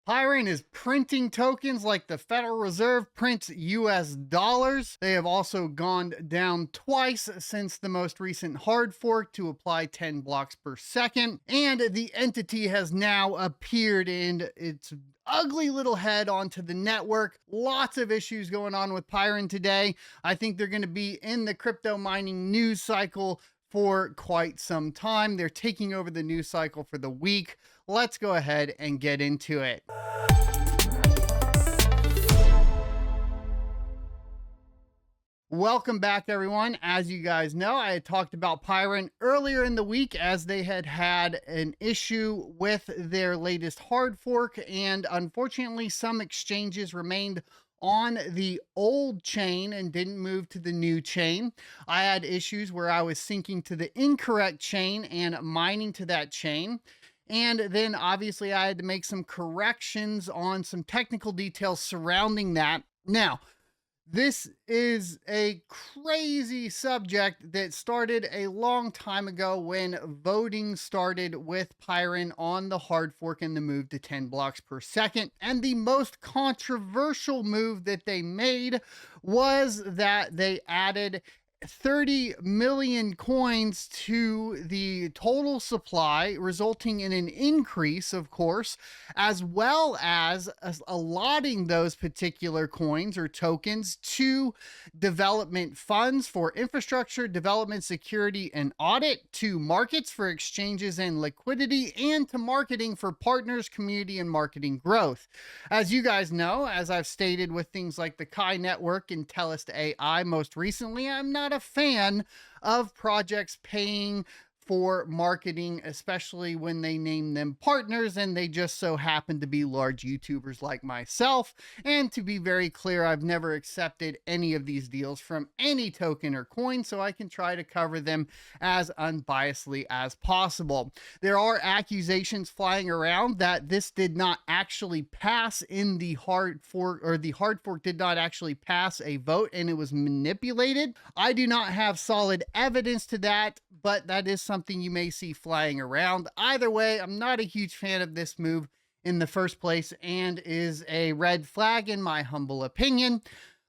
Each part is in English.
Pyrin is printing tokens like the Federal Reserve prints US dollars. They have also gone down twice since the most recent hard fork to apply 10 blocks per second. And the entity has now appeared in its ugly little head onto the network. Lots of issues going on with Pyrin today. I think they're going to be in the crypto mining news cycle for quite some time. They're taking over the news cycle for the week. Let's go ahead and get into it. Welcome back, everyone. As you guys know, I had talked about Pyron earlier in the week as they had an issue with their latest hard fork, and unfortunately some exchanges remained on the old chain and didn't move to the new chain. I had issues where I was syncing to the incorrect chain and mining to that chain. And then obviously I had to make some corrections on some technical details surrounding that. Now, this is a crazy subject that started a long time ago when voting started with Pyron on the hard fork and the move to 10 blocks per second. And the most controversial move that they made was that they added 30 million coins to the total supply, resulting in an increase, of course, as well as allotting those particular coins or tokens to development funds for infrastructure, development, security, and audit, to markets for exchanges and liquidity, and to marketing for partners, community, and marketing growth. As you guys know, as I've stated with things like the Kai Network and Telest AI most recently, I'm not a fan of projects paying for marketing, especially when they name them partners and they just so happen to be large YouTubers like myself. And to be very clear, I've never accepted any of these deals from any token or coin, so I can try to cover them as unbiasedly as possible. There are accusations flying around that this did not actually pass in the hard fork, or the hard fork did not actually pass a vote and it was manipulated. I do not have solid evidence to that, but that is something you may see flying around. Either way, I'm not a huge fan of this move in the first place and is a red flag in my humble opinion.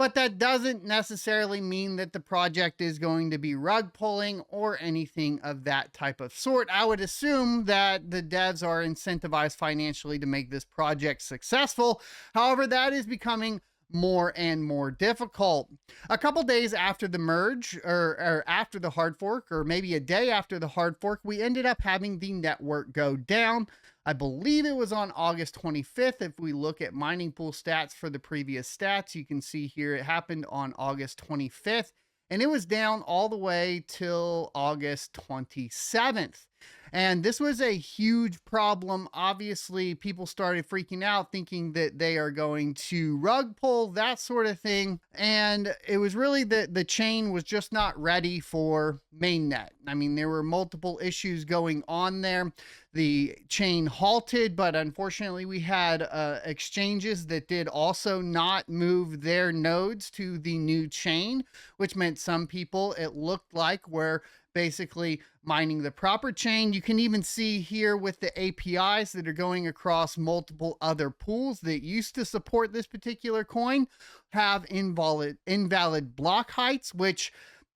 But that doesn't necessarily mean that the project is going to be rug pulling or anything of that type of sort. I would assume that the devs are incentivized financially to make this project successful. However, that is becoming more and more difficult. A couple days after the merge, or after the hard fork, or maybe a day after the hard fork, we ended up having the network go down. I believe it was on August 25th. If we look at mining pool stats for the previous stats, you can see here it happened on August 25th, and it was down all the way till August 27th. And this was a huge problem. Obviously, people started freaking out, thinking that they are going to rug pull, that sort of thing. And it was really the chain was just not ready for mainnet. I mean, there were multiple issues going on there. The chain halted, but unfortunately we had exchanges that did also not move their nodes to the new chain, which meant some people, it looked like, were basically mining the proper chain. You can even see here with the APIs that are going across multiple other pools that used to support this particular coin have invalid block heights, which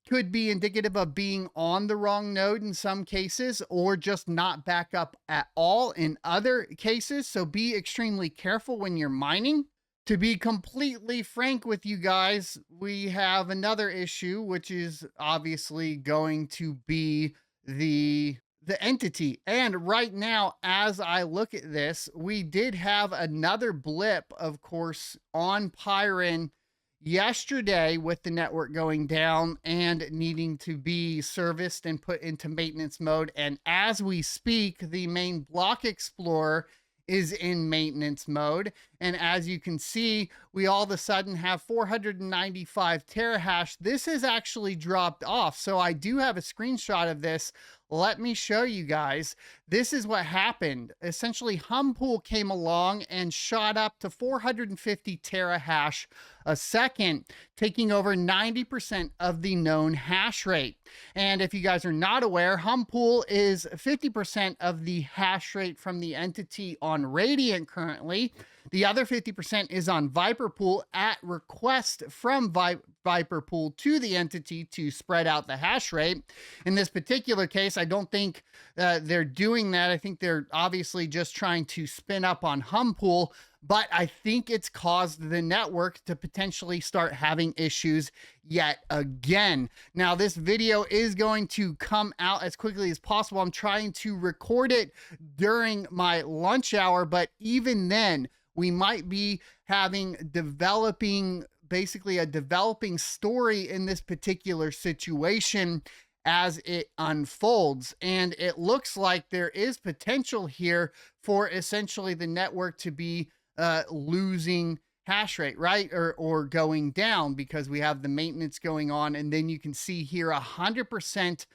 could be indicative of being on the wrong node in some cases, or just not back up at all in other cases. So be extremely careful when you're mining. To be completely frank with you guys, we have another issue, which is obviously going to be the entity. And right now, as I look at this, we did have another blip, of course, on Pyron yesterday with the network going down and needing to be serviced and put into maintenance mode. And as we speak, the main block explorer is in maintenance mode. And as you can see, we all of a sudden have 495 terahash. This has actually dropped off. So I do have a screenshot of this Let me show you guys. This is what happened. Essentially, Humpool came along and shot up to 450 terahash a second, taking over 90% of the known hash rate. And if you guys are not aware, Humpool is 50% of the hash rate from the entity on Radiant currently. The other 50% is on Viperpool at request from Viperpool to the entity to spread out the hash rate. In this particular case, I don't think they're doing that. I think they're obviously just trying to spin up on Humpool, but I think it's caused the network to potentially start having issues yet again. Now, this video is going to come out as quickly as possible. I'm trying to record it during my lunch hour, but even then, we might be having basically a developing story in this particular situation as it unfolds. And it looks like there is potential here for essentially the network to be losing hash rate, right? Or going down, because we have the maintenance going on. And then you can see here 100%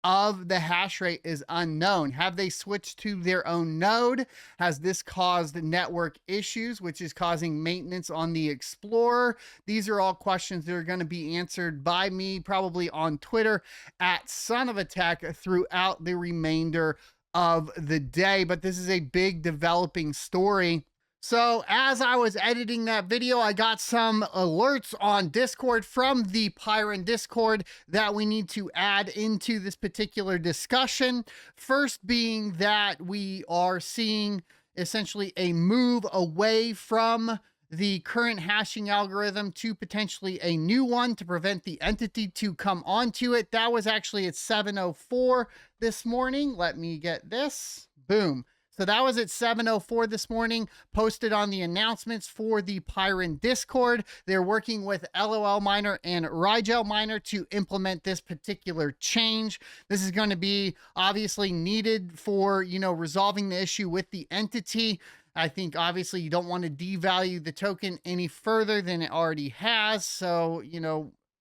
of the hash rate is unknown. Have they switched to their own node? Has this caused network issues, which is causing maintenance on the Explorer? These are all questions that are going to be answered by me, probably on Twitter at Son of a Tech, throughout the remainder of the day. But this is a big developing story. So as I was editing that video, I got some alerts on Discord from the Pyron Discord that we need to add into this particular discussion. First being that we are seeing essentially a move away from the current hashing algorithm to potentially a new one to prevent the entity to come onto it. That was actually at 7:04 this morning. Let me get this. Boom. So that was at 7:04 this morning, posted on the announcements for the Pyron Discord. They're working with LOL Miner and Rigel Miner to implement this particular change. This is going to be obviously needed for, resolving the issue with the entity. I think obviously you don't want to devalue the token any further than it already has. So,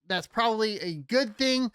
that's probably a good thing.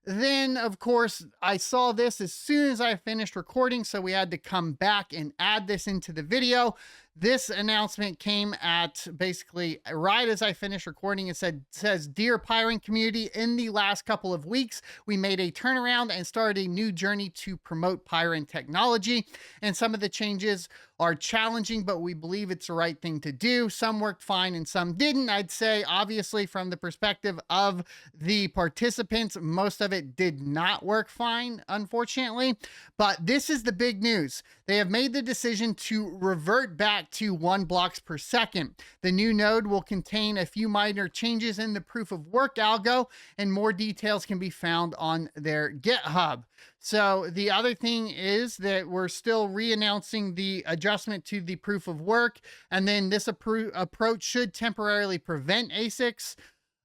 Then, of course, I saw this as soon as I finished recording, so we had to come back and add this into the video. This announcement came at basically right as I finished recording. It says, "Dear Pyron community, in the last couple of weeks, we made a turnaround and started a new journey to promote Pyron technology. And some of the changes are challenging, but we believe it's the right thing to do. Some worked fine and some didn't." I'd say, obviously, from the perspective of the participants, most of it did not work fine, unfortunately. But this is the big news. They have made the decision to revert back to 1 blocks per second. The new node will contain a few minor changes in the proof of work algo, and more details can be found on their GitHub. So the other thing is that we're still re-announcing the adjustment to the proof of work, and then this approach should temporarily prevent ASICs.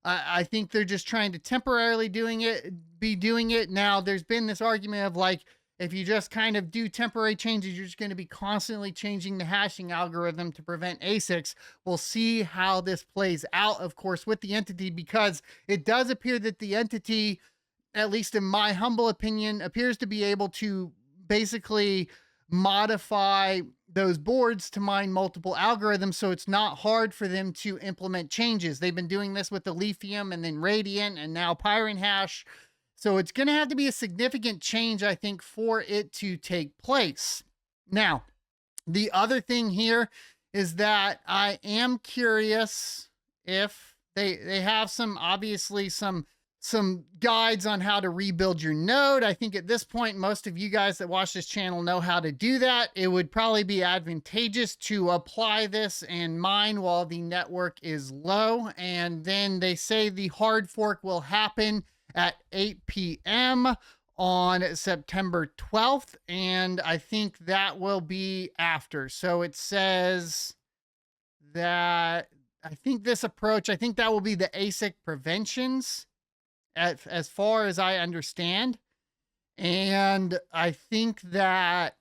I think they're just trying to temporarily be doing it. Now, there's been this argument of like, if you just kind of do temporary changes, you're just going to be constantly changing the hashing algorithm to prevent ASICs. We'll see how this plays out, of course, with the entity, because it does appear that the entity, at least in my humble opinion, appears to be able to basically modify those boards to mine multiple algorithms, so it's not hard for them to implement changes. They've been doing this with the Lithium and then Radiant and now Pyron Hash. So it's going to have to be a significant change, I think, for it to take place. Now, the other thing here is that I am curious if they have obviously some guides on how to rebuild your node. I think at this point, most of you guys that watch this channel know how to do that. It would probably be advantageous to apply this and mine while the network is low. And then they say the hard fork will happen at 8 p.m. on September 12th. And I think that will be after. So it says that I think that will be the ASIC preventions as far as I understand. And I think that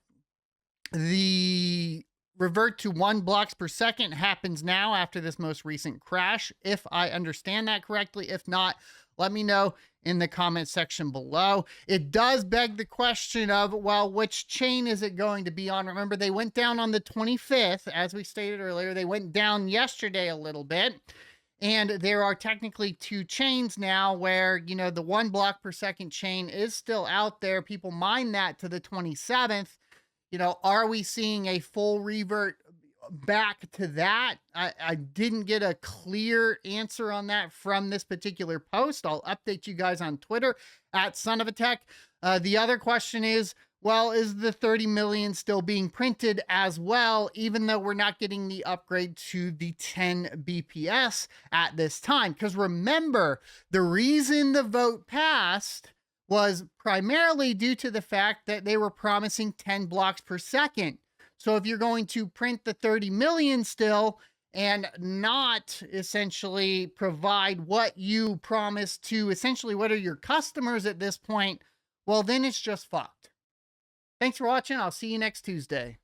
the revert to 1 blocks per second happens now after this most recent crash, if I understand that correctly. If not, let me know in the comment section below. It does beg the question of, well, which chain is it going to be on? Remember, they went down on the 25th, as we stated earlier. They went down yesterday a little bit. And there are technically two chains now where, you know, the 1 block per second chain is still out there. People mine that to the 27th. You know, are we seeing a full revert back to that? I didn't get a clear answer on that from this particular post. I'll update you guys on Twitter at Son of a Tech. The other question is, well, is the 30 million still being printed as well, even though we're not getting the upgrade to the 10 BPS at this time? Because remember, the reason the vote passed was primarily due to the fact that they were promising 10 blocks per second. So if you're going to print the 30 million still and not essentially provide what you promised to essentially what are your customers at this point, well, then it's just fucked. Thanks for watching. I'll see you next Tuesday.